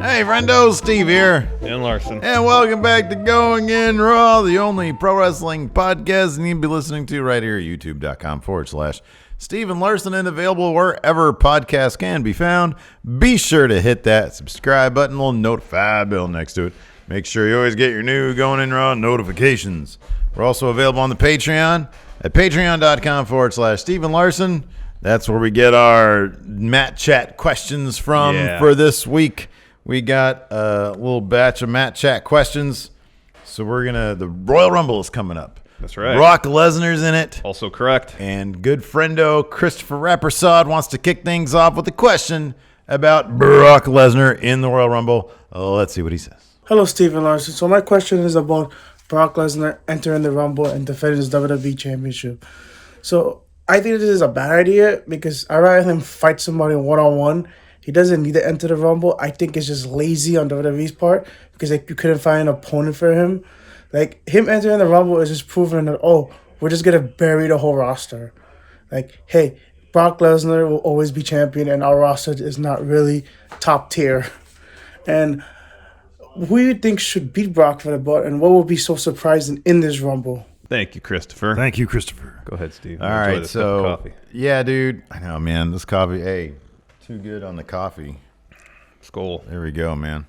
Hey, friendo, Steve here. And Larson. And welcome back to Going In Raw, the only pro wrestling podcast you need to be listening to right here at youtube.com/Steve and Larson, and available wherever podcasts can be found. Be sure to hit that subscribe button, little notify bell next to it. Make sure you always get your new Going In Raw notifications. We're also available on the Patreon at patreon.com/Steve and Larson. That's where we get our Matt Chat questions from for this week. We got a little batch of Matt Chat questions. So the Royal Rumble is coming up. That's right. Brock Lesnar's in it. Also correct. And good friendo Christopher Rappersad wants to kick things off with a question about Brock Lesnar in the Royal Rumble. Let's see what he says. Hello, Stephen Larson. So my question is about Brock Lesnar entering the Rumble and defending his WWE Championship. So I think this is a bad idea because I'd rather him fight somebody one-on-one. He doesn't need to enter the Rumble. I think it's just lazy on WWE's part because you couldn't find an opponent for him. Like, him entering the Rumble is just proving that, we're just going to bury the whole roster. Like, hey, Brock Lesnar will always be champion and our roster is not really top tier. And who do you think should beat Brock for the belt, and what will be so surprising in this Rumble? Thank you, Christopher. Thank you, Christopher. Go ahead, Steve. All right, so coffee. Yeah, dude. I know, man. This coffee, hey, too good on the coffee. Skull. There we go, man.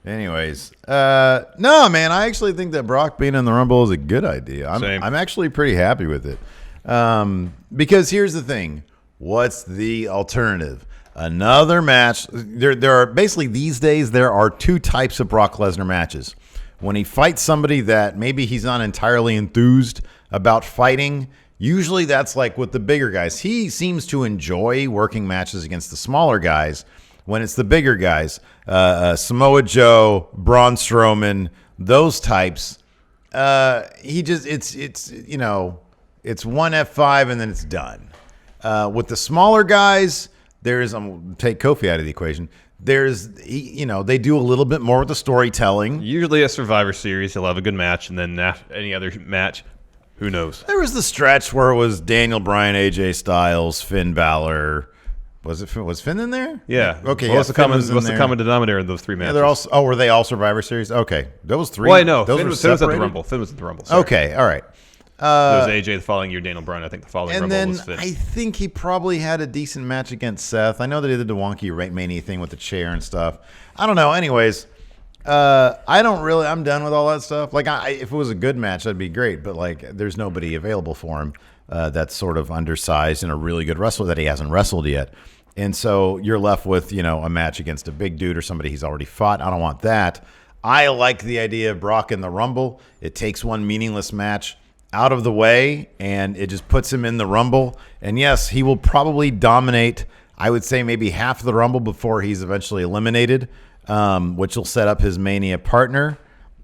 Anyways, no, man. I actually think that Brock being in the Rumble is a good idea. I'm actually pretty happy with it. Because here's the thing: what's the alternative? Another match. There are basically these days there are two types of Brock Lesnar matches. When he fights somebody that maybe he's not entirely enthused about fighting, usually that's like with the bigger guys. He seems to enjoy working matches against the smaller guys. When it's the bigger guys, Samoa Joe, Braun Strowman, those types, it's one F5 and then it's done. With the smaller guys, take Kofi out of the equation. They do a little bit more with the storytelling. Usually a Survivor Series, he'll have a good match, and then any other match, who knows? There was the stretch where it was Daniel Bryan, AJ Styles, Finn Balor. Was Finn in there? Yeah. Okay. What's the common denominator in those three matches? Yeah, they're all. were they all Survivor Series? Okay, those three. Well, I know. Those Finn was at the Rumble. Finn was at the Rumble. Sorry. Okay, all right. It was AJ the following year, Daniel Bryan. I think the following Rumble was Finn. And then I think he probably had a decent match against Seth. I know they did the wonky Mania thing with the chair and stuff. I don't know. Anyways, I'm done with all that stuff. Like, if it was a good match, that'd be great. But like, there's nobody available for him that's sort of undersized and a really good wrestler that he hasn't wrestled yet. And so you're left with, a match against a big dude or somebody he's already fought. I don't want that. I like the idea of Brock in the Rumble. It takes one meaningless match out of the way, and it just puts him in the Rumble. And yes, he will probably dominate, I would say maybe half of the Rumble before he's eventually eliminated, which will set up his Mania partner.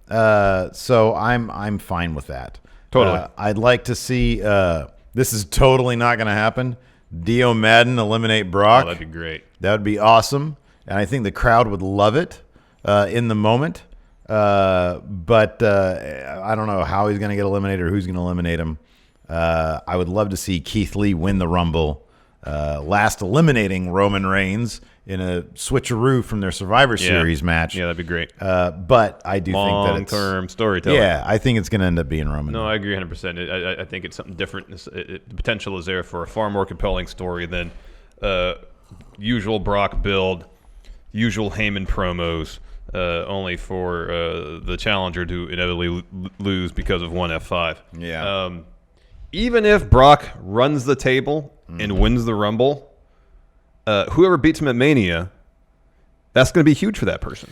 So I'm fine with that. Totally. I'd like to see, this is totally not going to happen, Dio Madden eliminate Brock. Oh, that'd be great. That would be awesome. And I think the crowd would love it in the moment. But I don't know how he's going to get eliminated or who's going to eliminate him. I would love to see Keith Lee win the Rumble, last eliminating Roman Reigns in a switcheroo from their Survivor Series match. Yeah, that'd be great. But I do think that it's long-term storytelling. Yeah, I think it's going to end up being Roman. No, I agree 100%. I think it's something different. The potential is there for a far more compelling story than usual Brock build, usual Heyman promos. Only for the challenger to inevitably lose because of one F5. Yeah. Even if Brock runs the table and wins the Rumble, whoever beats him at Mania, that's going to be huge for that person.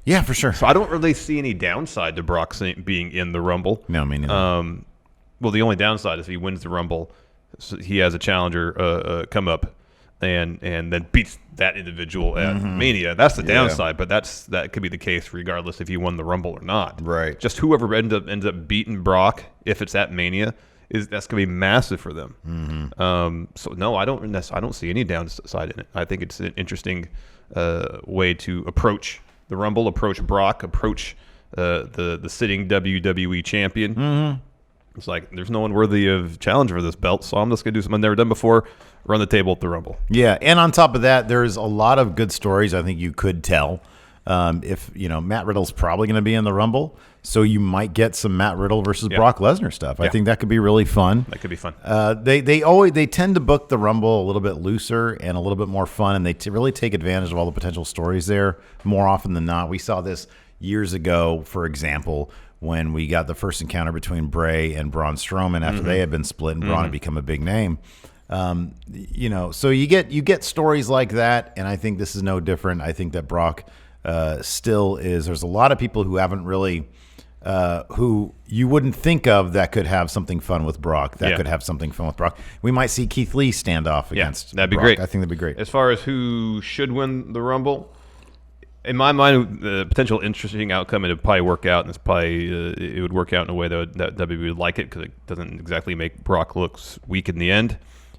Yeah, for sure. So I don't really see any downside to Brock being in the Rumble. No, me neither. Well, the only downside is if he wins the Rumble, so he has a challenger come up and then beats that individual at Mania. That's the downside, but that could be the case regardless if he won the Rumble or not. Right. Just whoever ends up beating Brock, if it's at Mania, that's going to be massive for them. So no, I don't see any downside in it. I think it's an interesting way to approach the Rumble, approach Brock, approach the sitting WWE champion. It's like there's no one worthy of challenge for this belt, so I'm just gonna do something I've never done before. Run the table at the Rumble. Yeah, and on top of that, there's a lot of good stories I think you could tell. If Matt Riddle's probably going to be in the Rumble, so you might get some Matt Riddle versus Brock Lesnar stuff. I think that could be really fun. That could be fun. They tend to book the Rumble a little bit looser and a little bit more fun, and they really take advantage of all the potential stories there more often than not. We saw this years ago, for example, when we got the first encounter between Bray and Braun Strowman after they had been split and Braun had become a big name. So you get stories like that, and I think this is no different. I think that Brock still is. There's a lot of people who haven't really, who you wouldn't think of that could have something fun with Brock. Could have something fun with Brock. We might see Keith Lee stand off against. That'd be Brock. great. I think that'd be great. As far as who should win the Rumble, in my mind, the potential interesting outcome, it would probably work out, and it would work out in a way that WWE would like it because it doesn't exactly make Brock look weak in the end.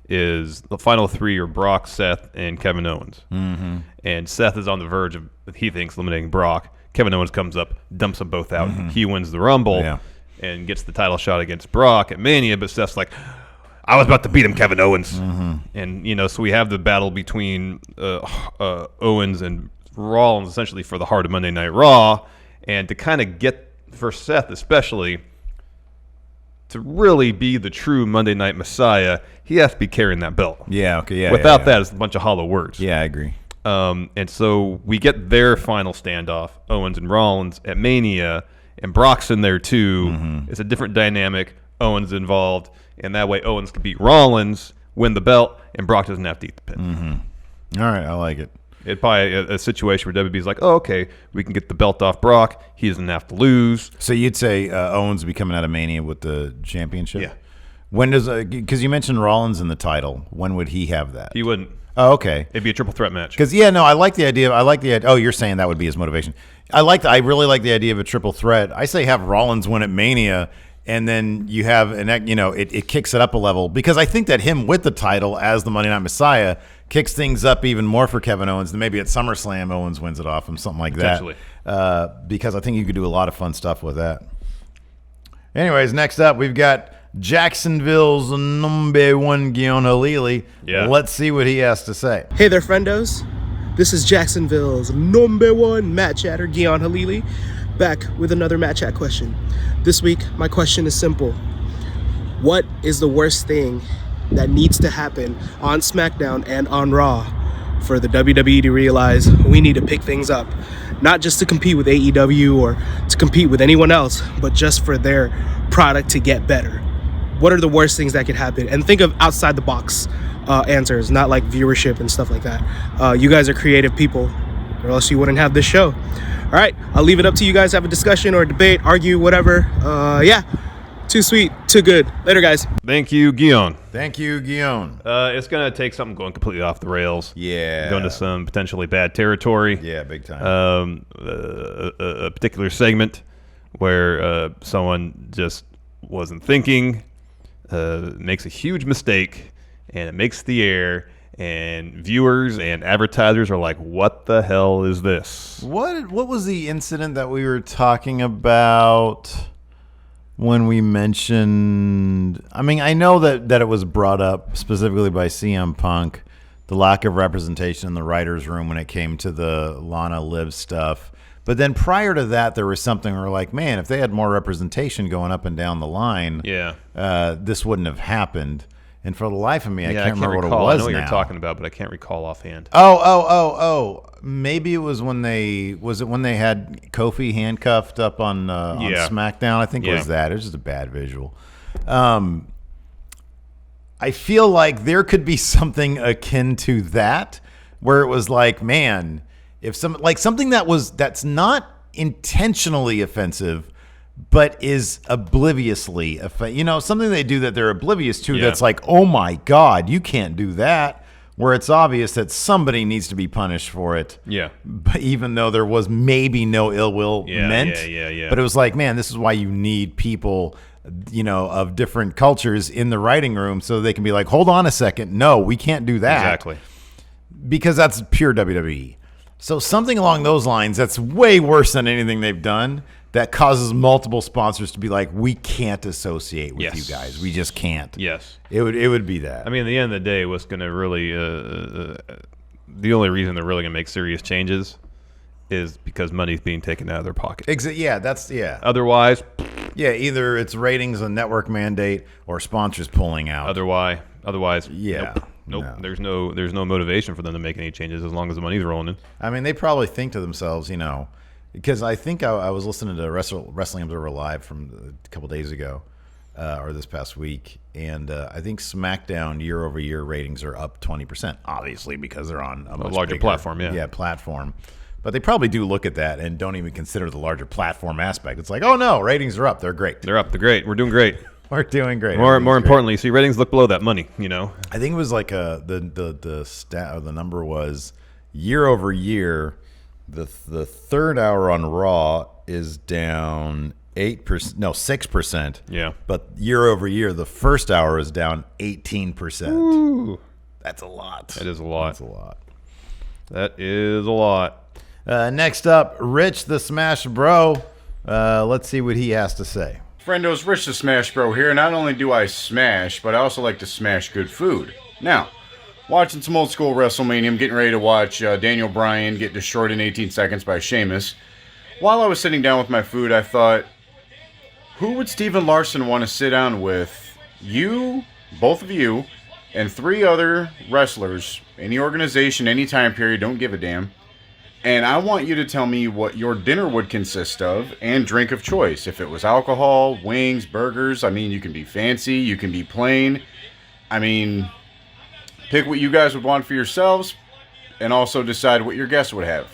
Is the final three are Brock, Seth, and Kevin Owens. Mm-hmm. And Seth is on the verge of, he thinks, eliminating Brock. Kevin Owens comes up, dumps them both out. Mm-hmm. He wins the Rumble and gets the title shot against Brock at Mania, but Seth's like, I was about to beat him, Kevin Owens. Mm-hmm. And, so we have the battle between Owens and Rollins essentially for the heart of Monday Night Raw. And to kind of get, for Seth especially, to really be the true Monday Night Messiah, he has to be carrying that belt. Yeah, okay, yeah. Without that, it's a bunch of hollow words. Yeah, I agree. And so we get their final standoff, Owens and Rollins at Mania, and Brock's in there too. Mm-hmm. It's a different dynamic. Owens involved, and that way Owens can beat Rollins, win the belt, and Brock doesn't have to eat the pin. Mm-hmm. All right, I like it. It'd probably a situation where WWE's like, oh, okay, we can get the belt off Brock. He doesn't have to lose. So you'd say Owens will be coming out of Mania with the championship? Yeah. When does because you mentioned Rollins in the title. When would he have that? He wouldn't. Oh, okay. It'd be a triple threat match. Because I like the idea. Oh, you're saying that would be his motivation. I really like the idea of a triple threat. I say have Rollins win at Mania, and then you have it kicks it up a level, because I think that him with the title as the Monday Night Messiah kicks things up even more for Kevin Owens. Than maybe at SummerSlam Owens wins it off him, something like that. Because I think you could do a lot of fun stuff with that. Anyways, next up we've got Jacksonville's number one Guion Halili. Yeah. Let's see what he has to say. Hey there, friendos. This is Jacksonville's number one Matt Chatter, Guion Halili, back with another Matt Chat question. This week, my question is simple. What is the worst thing that needs to happen on SmackDown and on Raw for the WWE to realize we need to pick things up? Not just to compete with AEW or to compete with anyone else, but just for their product to get better. What are the worst things that could happen? And think of outside the box answers, not like viewership and stuff like that. You guys are creative people, or else you wouldn't have this show. All right, I'll leave it up to you guys to have a discussion or a debate, argue, whatever. Too sweet, too good. Later, guys. Thank you, Guion. Thank you, Guion. It's going to take something going completely off the rails. Yeah. Going to some potentially bad territory. Yeah, big time. A particular segment where someone just wasn't thinking, makes a huge mistake, and it makes the air, and viewers and advertisers are like, what the hell is this? What was the incident that we were talking about when we mentioned, I know that it was brought up specifically by CM Punk, the lack of representation in the writer's room when it came to the Lana Liv stuff. But then prior to that, there was something where we're like, man, if they had more representation going up and down the line, this wouldn't have happened. And for the life of me, I can't remember recall. what it was. I know what now. you're talking about, but I can't recall offhand. Oh. Maybe it was when they had Kofi handcuffed up on SmackDown. I think it was that. It was just a bad visual. I feel like there could be something akin to that, where it was like, man, if something that's not intentionally offensive, but is obliviously, something they do that they're oblivious to. That's like, oh my God, you can't do that. Where it's obvious that somebody needs to be punished for it. Yeah. But even though there was maybe no ill will meant. Yeah. But it was like, man, this is why you need people, of different cultures in the writing room, so they can be like, hold on a second. No, we can't do that. Exactly. Because that's pure WWE. So something along those lines that's way worse than anything they've done that causes multiple sponsors to be like, we can't associate with you guys. We just can't. Yes. It would be that. I mean, at the end of the day, what's going to really the only reason they're really going to make serious changes is because money's being taken out of their pocket. Yeah. Otherwise, yeah, either it's ratings, a network mandate, or sponsors pulling out. Otherwise, yeah. Nope. No. There's no motivation for them to make any changes as long as the money's rolling in. I mean, they probably think to themselves, because I think I was listening to Wrestling Observer Live from a couple days ago, or this past week, and I think SmackDown year-over-year ratings are up 20%, obviously because they're on a much larger bigger, platform, yeah. Yeah, platform. But they probably do look at that and don't even consider the larger platform aspect. It's like, oh no, ratings are up. They're great. They're up. They're great. We're doing great. We're doing great. More importantly, see, ratings look below that money. I think it was like the stat or the number was year over year. The third hour on Raw is down 6%. Yeah. But year over year, the first hour is down 18%. Ooh. That's a lot. That is a lot. That's a lot. That is a lot. Next up, Rich the Smash Bro. Let's see what he has to say. Friendos, Rich the Smash Bro here. Not only do I smash, but I also like to smash good food. Now, watching some old school WrestleMania, I'm getting ready to watch Daniel Bryan get destroyed in 18 seconds by Sheamus. While I was sitting down with my food, I thought, who would Steven Larson want to sit down with? You, both of you, and 3 other wrestlers, any organization, any time period, don't give a damn. And I want you to tell me what your dinner would consist of and drink of choice. If it was alcohol, wings, burgers, I mean, you can be fancy, you can be plain. I mean, pick what you guys would want for yourselves and also decide what your guests would have.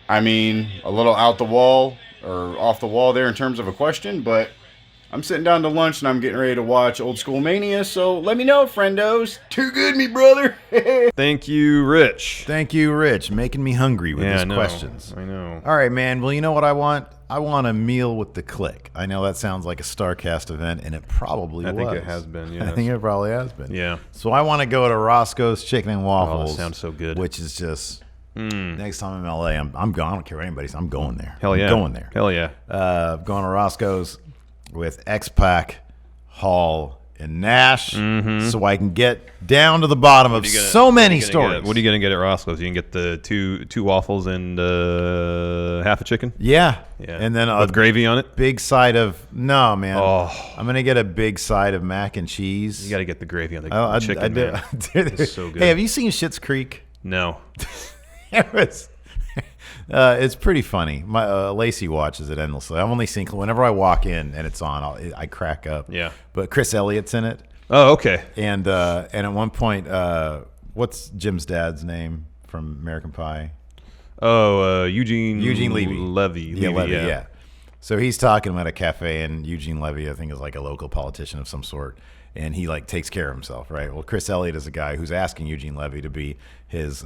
I mean, a little out the wall or off the wall there in terms of a question, but I'm sitting down to lunch and I'm getting ready to watch Old School Mania, so let me know, friendos. Too good, me brother. Thank you, Rich. Thank you, Rich, making me hungry with his questions. I know. All right, man. Well, you know what I want? I want a meal with the click. I know that sounds like a StarCast event, and it probably was. I think it has been, yes. I think it probably has been. Yeah. So I want to go to Roscoe's Chicken and Waffles. Oh, that sounds so good. Which is just... Next time I'm in LA, I'm going. I don't care what anybody says. I'm going there. Hell yeah. I'm going there. Hell yeah. Going to Roscoe's with X-Pac, Hall, and Nash, so I can get down to the bottom of so many stories. What are you going to get at Roscoe's? You can get the two waffles and half a chicken? Yeah. And then with gravy on it? Big side of... No, man. Oh. I'm going to get a big side of mac and cheese. You got to get the gravy on the chicken, man. It's so good. Hey, have you seen Schitt's Creek? No. It's pretty funny. My Lacey watches it endlessly. I've only seen whenever I walk in and it's on, I crack up. Yeah. But Chris Elliott's in it. Oh, okay. And at one point, what's Jim's dad's name from American Pie? Oh, Eugene Levy. Yeah. Yeah. So he's talking about a cafe, and Eugene Levy, I think, is like a local politician of some sort. And he like takes care of himself, right? Well, Chris Elliott is a guy who's asking Eugene Levy to be his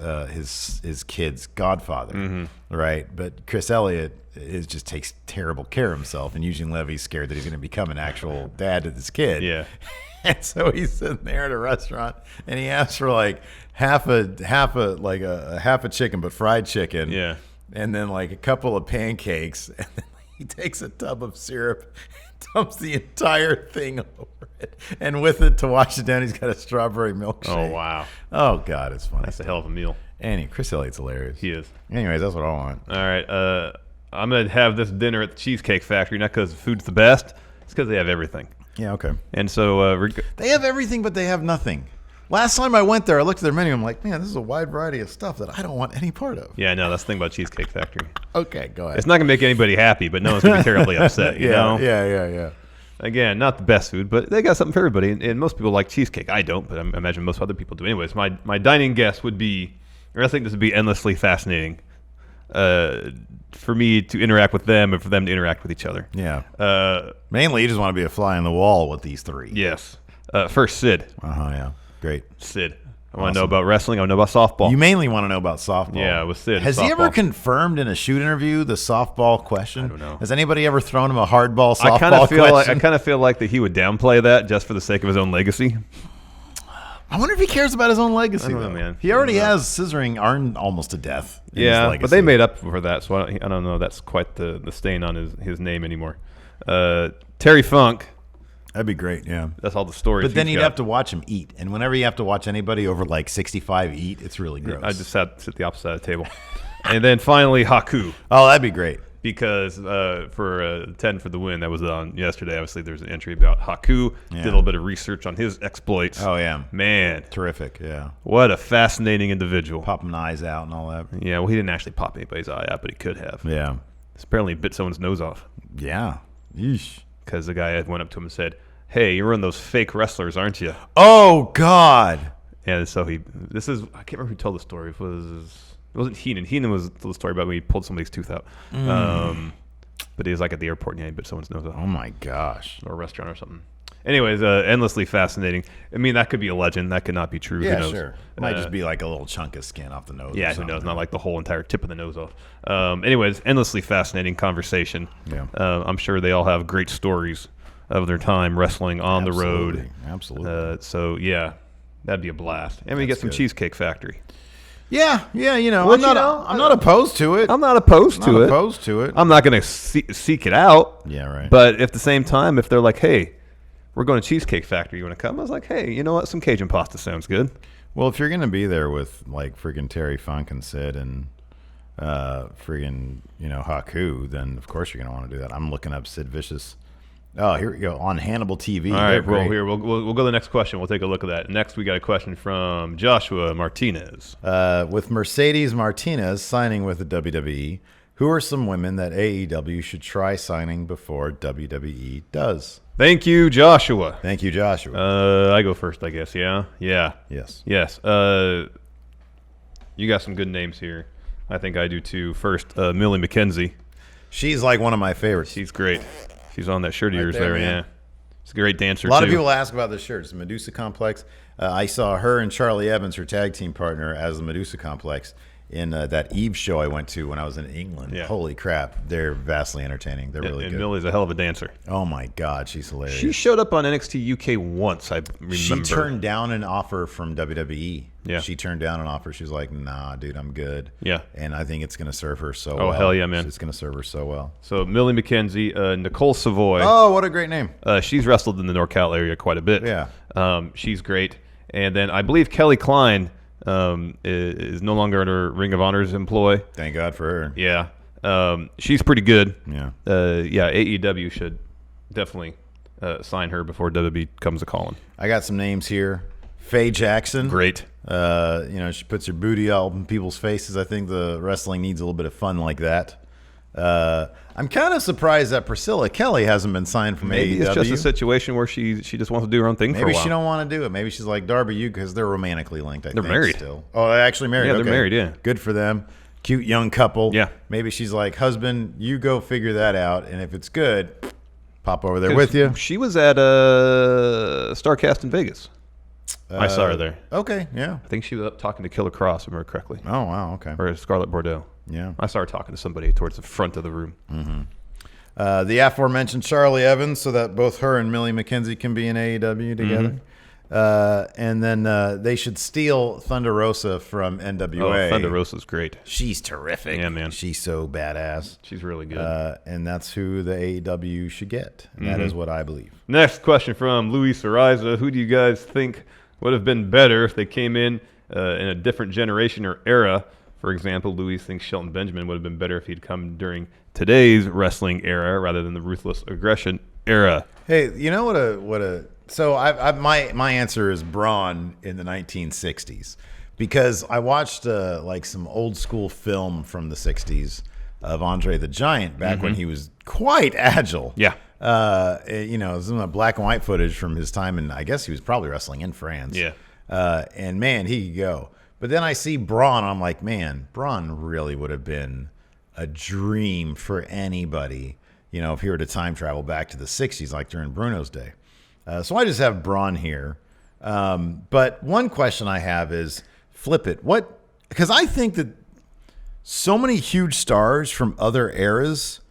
kid's godfather, right? But Chris Elliott just takes terrible care of himself, and Eugene Levy's scared that he's going to become an actual dad to this kid. Yeah. And so he's sitting there at a restaurant, and he asks for like half a chicken, but fried chicken. Yeah. And then like a couple of pancakes, and then he takes a tub of syrup, dumps the entire thing over it, and with it to wash it down, he's got a strawberry milkshake. Oh, wow. Oh, God, it's funny. That's a hell of a meal. Anyway, Chris Elliott's hilarious. He is. Anyways, that's what I want. All right. I'm going to have this dinner at the Cheesecake Factory, not because the food's the best. It's because they have everything. Yeah, okay. And so... they have everything, but they have nothing. Last time I went there, I looked at their menu. I'm like, man, this is a wide variety of stuff that I don't want any part of. Yeah, no, that's the thing about Cheesecake Factory. Okay, go ahead. It's not going to make anybody happy, but no one's going to be terribly upset, you know? Yeah. Again, not the best food, but they got something for everybody. And most people like cheesecake. I don't, but I imagine most other people do. Anyways, my dining guest would be, or I think this would be endlessly fascinating for me to interact with them and for them to interact with each other. Yeah. Mainly, you just want to be a fly on the wall with these three. Yes. First, Sid. Yeah. Great. Sid. I want to know about wrestling. I want to know about softball. You mainly want to know about softball. Yeah, with Sid. Has he ever confirmed in a shoot interview the softball question? I don't know. Has anybody ever thrown him a hardball softball I question? kind of feel like that he would downplay that just for the sake of his own legacy. I wonder if he cares about his own legacy. I don't know, though. man. He already has scissoring Arn almost to death. in his Yeah, but legacy. they made up for that, so I don't know. That's quite the stain on his name anymore. Terry Funk. That'd be great. Yeah. That's all the stories. But then he's you'd got. have to watch him eat, and whenever you have to watch anybody over like 65 eat, it's really gross. I just sit the opposite side of the table. And then finally, Haku. Oh, that'd be great. Because for 10 for the win, that was on yesterday. Obviously, there's an entry about Haku. Yeah. Did a little bit of research on his exploits. Oh yeah, Man, terrific. Yeah, what a fascinating individual. popping eyes out and all that. Yeah, well, he didn't actually pop anybody's eye out, but he could have. Yeah, Apparently, he bit someone's nose off yeah. Yeesh. because the guy went up to him and said, "Hey, you're one of those fake wrestlers, aren't you?" Oh God. And so I can't remember who told the story. It wasn't Heenan. Heenan was told the story about when he pulled somebody's tooth out. But he was like at the airport and he bit someone's nose off. Oh my gosh. Or a restaurant or something. Anyways, endlessly fascinating. I mean, that could be a legend. That could not be true. Yeah, Who knows? sure. It might just be like a little chunk of skin off the nose. Yeah, or who something. knows? Not like the whole entire tip of the nose off. Anyways, endlessly fascinating conversation. Yeah. I'm sure they all have great stories of their time wrestling on the road. Absolutely. So, yeah, that'd be a blast. And we get some good. Cheesecake Factory. Yeah. You know, Which, I'm not opposed to it. I'm not opposed to not it. opposed to it. I'm not going to seek it out. Yeah, right. But at the same time, if they're like, hey, we're going to Cheesecake Factory, you want to come? I was like, hey, you know what? Some Cajun pasta sounds good. Well, if you're gonna be there with like friggin' Terry Funk and Sid and friggin' Haku, then of course you're gonna want to do that. I'm looking up Sid Vicious. Oh, here we go on Hannibal TV. All They're right, well, great. here we'll go to the next question. We'll take a look at that. Next, we got a question from Joshua Martinez. With Mercedes Martinez signing with the WWE, who are some women that AEW should try signing before WWE does? Thank you, Joshua. Thank you, Joshua. I go first, I guess. Yeah. Yes. You got some good names here. I think I do too. First, Millie McKenzie. She's like one of my favorites. She's great. She's on that shirt of Right yours there, there. man. Yeah. She's a great dancer. A lot too. of people ask about this shirt. It's the Medusa Complex. I saw her and Charlie Evans, her tag team partner, as the Medusa Complex in that Eve show I went to when I was in England. Yeah. Holy crap. They're vastly entertaining. They're really and good. Millie's a hell of a dancer. Oh, my God. She's hilarious. She showed up on NXT UK once, I remember. She turned down an offer from WWE. Yeah. She turned down an offer. She was like, nah, dude, I'm good. Yeah. And I think it's going to serve her so well. Oh, hell yeah, man. It's going to serve her so well. So Millie McKenzie, Nicole Savoy. Oh, what a great name. She's wrestled in the NorCal area quite a bit. Yeah. She's great. And then I believe Kelly Klein is no longer under Ring of Honor's employ. Thank God for her. Yeah. She's pretty good. Yeah. AEW should definitely sign her before WWE comes a calling. I got some names here. Faye Jackson. Great. She puts her booty all in people's faces. I think the wrestling needs a little bit of fun like that. I'm kind of surprised that Priscilla Kelly hasn't been signed from Maybe AEW. it's just a situation where she just wants to do her own thing for a Maybe while. she don't want to do it. Maybe she's like Darby, you because they're romantically linked. I They're think, married. still. Oh, they're actually married. Yeah, they're Okay. married, yeah. Good for them. Cute young couple. Yeah. Maybe she's like, husband, you go figure that out, and if it's good, pop over there with you. She was at StarCast in Vegas. I saw her there. Okay. Yeah. I think she was up talking to Killer Cross, if I remember correctly. Oh wow. Okay. Or Scarlett Bordeaux. Yeah. I saw her talking to somebody towards the front of the room. The aforementioned Charlie Evans, so that both her and Millie McKenzie can be in AEW together. And then they should steal Thunder Rosa from NWA. Oh, Thunder Rosa's great. She's terrific. Yeah, man. She's so badass. She's really good. And that's who the AEW should get. And that is what I believe. Next question from Luis Ariza. Who do you guys think would have been better if they came in a different generation or era? For example, Luis thinks Shelton Benjamin would have been better if he'd come during today's wrestling era rather than the ruthless aggression era. Hey, you know what a so my answer is Braun in the 1960s because I watched like some old school film from the 60s of Andre the Giant back when he was quite agile. Yeah. Some black and white footage from his time, and I guess he was probably wrestling in France. Yeah. And man, he could go. But then I see Braun, I'm like, man, Braun really would have been a dream for anybody, if he were to time travel back to the 60s, like during Bruno's day. So I just have Braun here. But one question I have is, flip it. Because I think that so many huge stars from other eras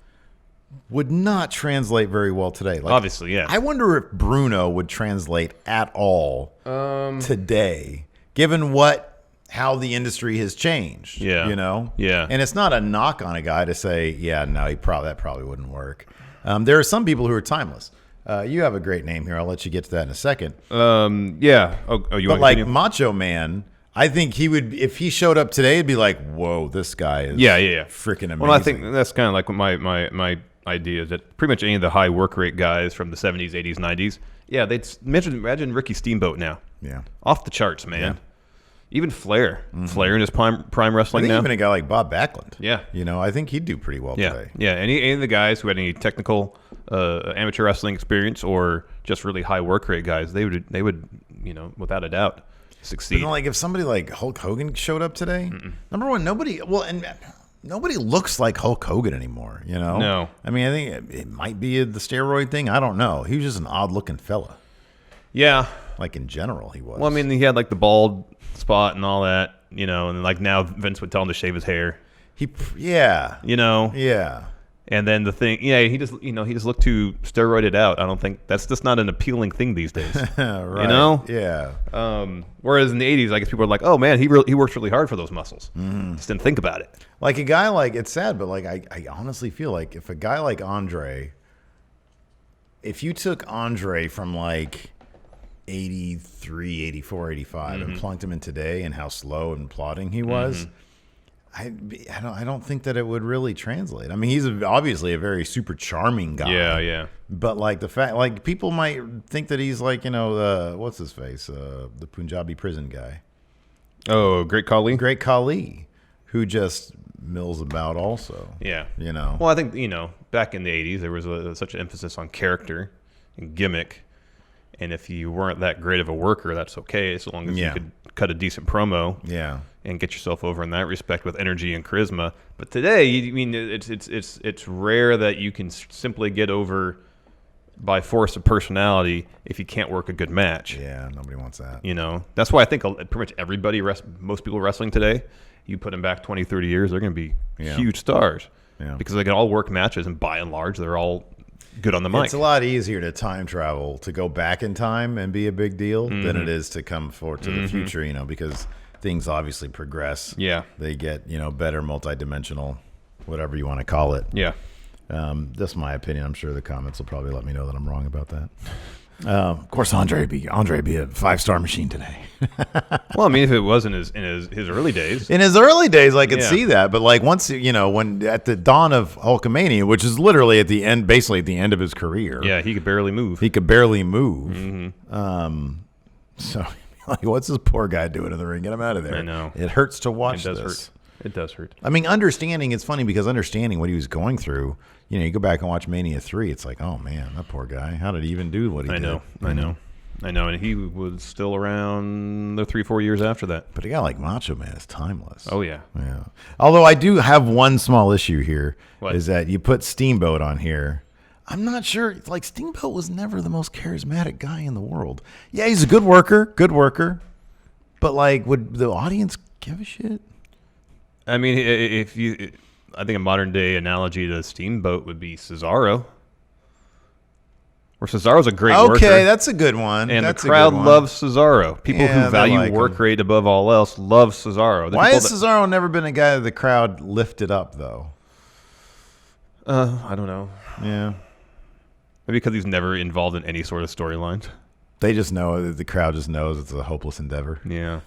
would not translate very well today. Like, Obviously, yeah. I wonder if Bruno would translate at all today, given how the industry has changed. Yeah. You know? Yeah. And it's not a knock on a guy to say, yeah, no, that probably wouldn't work. There are some people who are timeless. You have a great name here. I'll let you get to that in a second. Yeah. Oh, you But want like to Macho Man, I think he would, if he showed up today, it'd be like, whoa, this guy is freaking amazing. Well, I think that's kind of like my idea is that pretty much any of the high work rate guys from the 70s, 80s, 90s, yeah, they'd imagine Ricky Steamboat now. Yeah. Off the charts, man. Yeah. Even Flair. Flair in his prime wrestling I think now. even a guy like Bob Backlund. Yeah. You know, I think he'd do pretty well Yeah. today. Yeah. Any of the guys who had any technical amateur wrestling experience or just really high work rate guys, they would, without a doubt succeed. But then, like, if somebody like Hulk Hogan showed up today, number one, nobody looks like Hulk Hogan anymore, you know? No. I mean, I think it might be the steroid thing. I don't know. He was just an odd looking fella. Yeah. Like, in general, he was. Well, I mean, he had like the bald spot and all that, and like now Vince would tell him to shave his hair. Yeah. Yeah. And then the thing, he just looked too steroided out. I don't think that's just not an appealing thing these days. Right. Yeah. Whereas in the 80s, I guess people were like, oh man, he works really hard for those muscles. Just didn't think about it. Like a guy like, it's sad, but like I honestly feel like if a guy like Andre, if you took Andre from like 83, 84, 85 and plunked him in today and how slow and plodding he was, I don't think that it would really translate. I mean, he's obviously a very super charming guy. Yeah. But like the fact, like people might think that he's like, what's his face, the Punjabi prison guy. Oh, Great Khali. Great Khali, who just mills about also. Yeah. Well, I think back in the 80s there was such an emphasis on character and gimmick, and if you weren't that great of a worker, that's okay, as long as you could cut a decent promo. Yeah. And get yourself over in that respect with energy and charisma. But today, it's rare that you can simply get over by force of personality if you can't work a good match. Yeah, nobody wants that. That's why I think pretty much everybody, most people wrestling today, you put them back 20, 30 years, they're going to be huge stars. Yeah. Because they can all work matches, and by and large, they're all good on the mic. It's a lot easier to time travel, to go back in time and be a big deal than it is to come forward to the future, because things obviously progress. Yeah. They get, better multidimensional, whatever you want to call it. Yeah. That's my opinion. I'm sure the comments will probably let me know that I'm wrong about that. Of course, Andre be a 5-star machine today. Well, I mean, if it was in his early days. In his early days, I could see that. But like once, when at the dawn of Hulkamania, which is literally at the end, basically at the end of his career. Yeah, he could barely move. So, like, what's this poor guy doing in the ring? Get him out of there. I know. It hurts to watch this. this. It does hurt. I mean, it's funny because understanding what he was going through, you go back and watch Mania 3, it's like, oh, man, that poor guy. How did he even do what he did? I know. And he was still around the 3-4 years after that. But a guy like Macho Man is timeless. Oh, yeah. Yeah. Although I do have one small issue here, What? is that you put Steamboat on here. I'm not sure. Like, Steamboat was never the most charismatic guy in the world. Yeah, he's a good worker. But, like, would the audience give a shit? I mean, I think a modern day analogy to Steamboat would be Cesaro. Where Cesaro's a great worker. Okay, that's a good one. And that's the crowd a good one. loves Cesaro. People who they value like work him. rate above all else love Cesaro. Why has Cesaro never been a guy that the crowd lifted up, though? I don't know. Yeah. Maybe because he's never involved in any sort of storylines. They just know, the crowd just knows it's a hopeless endeavor. Yeah.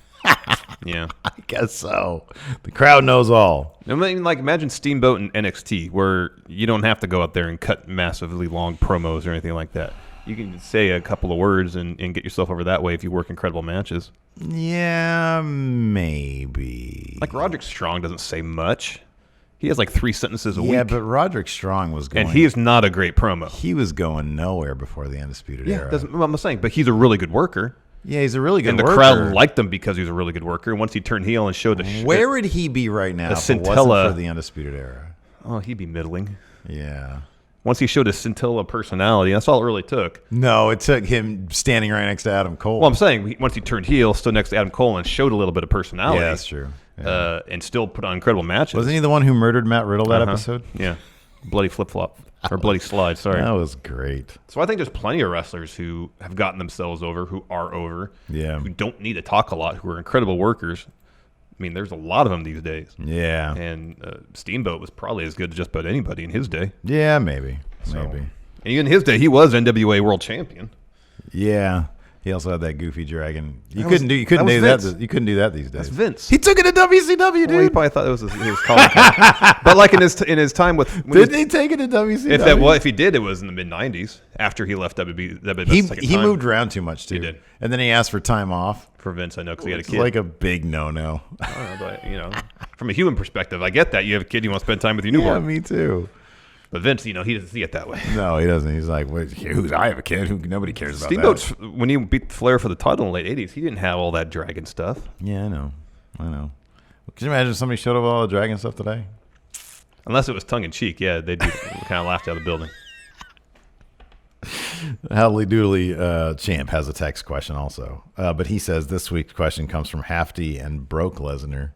Yeah. I guess so. The crowd knows all. I mean, like, imagine Steamboat in NXT, where you don't have to go out there and cut massively long promos or anything like that. You can say a couple of words and get yourself over that way if you work incredible matches. Yeah, maybe. Like, Roderick Strong doesn't say much. He has like 3 sentences a week. Yeah, but Roderick Strong was going... And he is not a great promo. He was going nowhere before the Undisputed Era. That's what I'm saying. But he's a really good worker. Yeah, he's a really good worker. And the crowd liked him because he was a really good worker. And once he turned heel and showed the... Where would he be right now if it wasn't for the Undisputed Era? Oh, he'd be middling. Yeah. Once he showed a scintilla personality, that's all it really took. No, it took him standing right next to Adam Cole. Well, I'm saying once he turned heel, stood next to Adam Cole and showed a little bit of personality. Yeah, that's true. Yeah. And still put on incredible matches. Wasn't he the one who murdered Matt Riddle that episode? Yeah. Bloody flip-flop. Or Bloody Slide, sorry. That was great. So I think there's plenty of wrestlers who have gotten themselves over, who are over, Yeah. who don't need to talk a lot, who are incredible workers. I mean, there's a lot of them these days. Yeah. And Steamboat was probably as good as just about anybody in his day. Yeah, maybe. So- Maybe. And in his day, he was NWA World Champion. Yeah. He also had that goofy dragon. You That couldn't was- do that. Vince. You couldn't do that these days. That's Vince. He took it to WCW, dude. Well, he probably thought it was his calling card. But like in his time with Did he take it to WCW? If he did, it was in the mid '90s after he left WWE. He moved around too much too. He did. And then he asked for time off. For Vince, I know, because he had a It's kid. like a big no-no. I don't know, but from a human perspective, I get that you have a kid, you want to spend time with your Yeah, newborn. me too. But Vince, he doesn't see it that way. No, he doesn't. He's like, I have a kid. Nobody cares about Steamboat, that. when he beat Flair for the title in the late '80s, he didn't have all that dragon stuff. Yeah, I know. Could you imagine if somebody showed up with all the dragon stuff today? Unless it was tongue in cheek, yeah, they'd be kind of laughed out of the building. Howdy Doodly Champ has a text question also. But he says this week's question comes from Hafty and Broke Lesnar.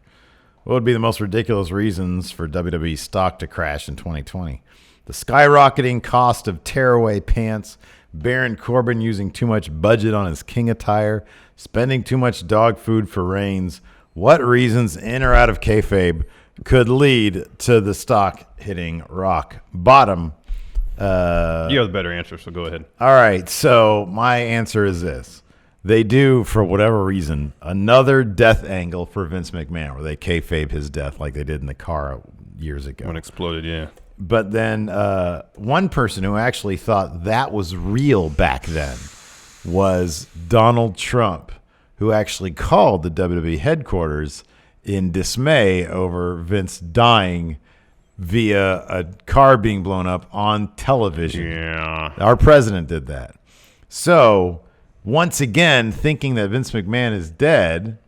What would be the most ridiculous reasons for WWE stock to crash in 2020? The skyrocketing cost of tearaway pants, Baron Corbin using too much budget on his king attire, spending too much dog food for Reigns. What reasons, in or out of kayfabe, could lead to the stock hitting rock bottom? You have the better answer, so go ahead. All right, so my answer is this. They do, for whatever reason, another death angle for Vince McMahon where they kayfabe his death like they did in the car years ago. When it exploded, yeah. But then one person who actually thought that was real back then was Donald Trump, who actually called the WWE headquarters in dismay over Vince dying via a car being blown up on television. Yeah. Our president did that. So, once again, thinking that Vince McMahon is dead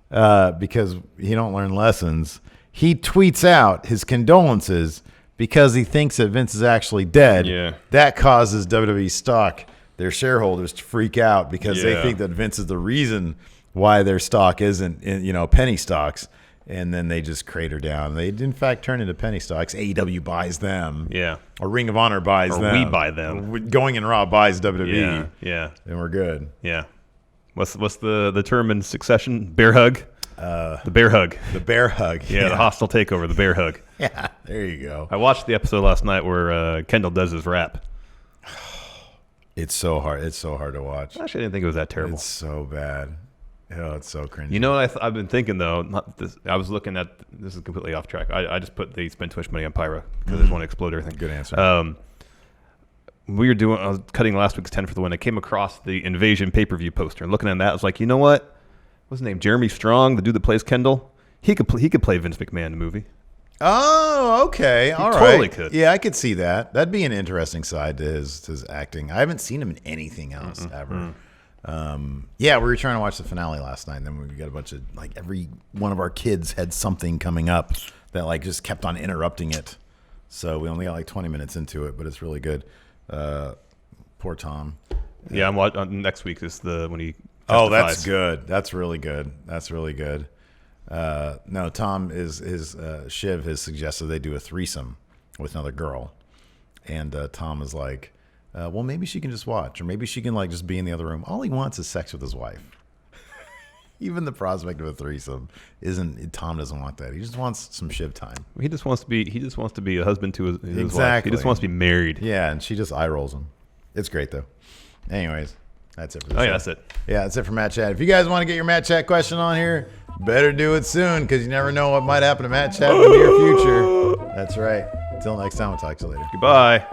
because he don't learn lessons, he tweets out his condolences because he thinks that Vince is actually dead. Yeah. That causes WWE stock, their shareholders, to freak out because they Yeah. think that Vince is the reason why their stock isn't, penny stocks. And then they just crater down. They, in fact, turn into penny stocks. AEW buys them. Yeah. Or Ring of Honor buys Or them. we buy them. Going in Raw buys WWE. Yeah. And we're good. Yeah. What's the term in Succession? Bear hug? The bear hug. The bear hug. Yeah, the hostile takeover, the bear hug. Yeah, there you go. I watched the episode last night where Kendall does his rap. It's so hard. It's so hard to watch. Actually, I didn't think it was that terrible. It's so bad. Oh, it's so cringy. You know what I've been thinking though? Not this. I was looking at this is completely off track. I just put they spent too much money on Pyro because they just want to explode everything. Good answer. I was cutting last week's 10 for the win. I came across the Invasion pay-per-view poster and looking at that, I was like, you know what? What's his name? Jeremy Strong, the dude that plays Kendall. He could play Vince McMahon in the movie. Oh, okay. All right. totally could. Yeah, I could see that. That'd be an interesting side to his acting. I haven't seen him in anything else ever. Yeah, we were trying to watch the finale last night, and then we got a bunch of, every one of our kids had something coming up that, just kept on interrupting it. So we only got, 20 minutes into it, but it's really good. Poor Tom. Yeah, I'm watching. Next week is when he. Oh, that's testifies. good. That's really good. That's really good. No, Tom Shiv has suggested they do a threesome with another girl, and Tom is like, well, maybe she can just watch, or maybe she can just be in the other room. All he wants is sex with his wife. Even the prospect of a threesome Tom doesn't want that. He just wants some Shiv time. He just wants to be a husband to his wife. Exactly. He just wants to be married. Yeah, and she just eye rolls him. It's great though. Anyways, that's it for the Oh show. yeah, that's it. Yeah, that's it for Matt Chat. If you guys want to get your Matt Chat question on here, better do it soon because you never know what might happen to Matt Chat in the near future. That's right. Until next time, we'll talk to you later. Goodbye.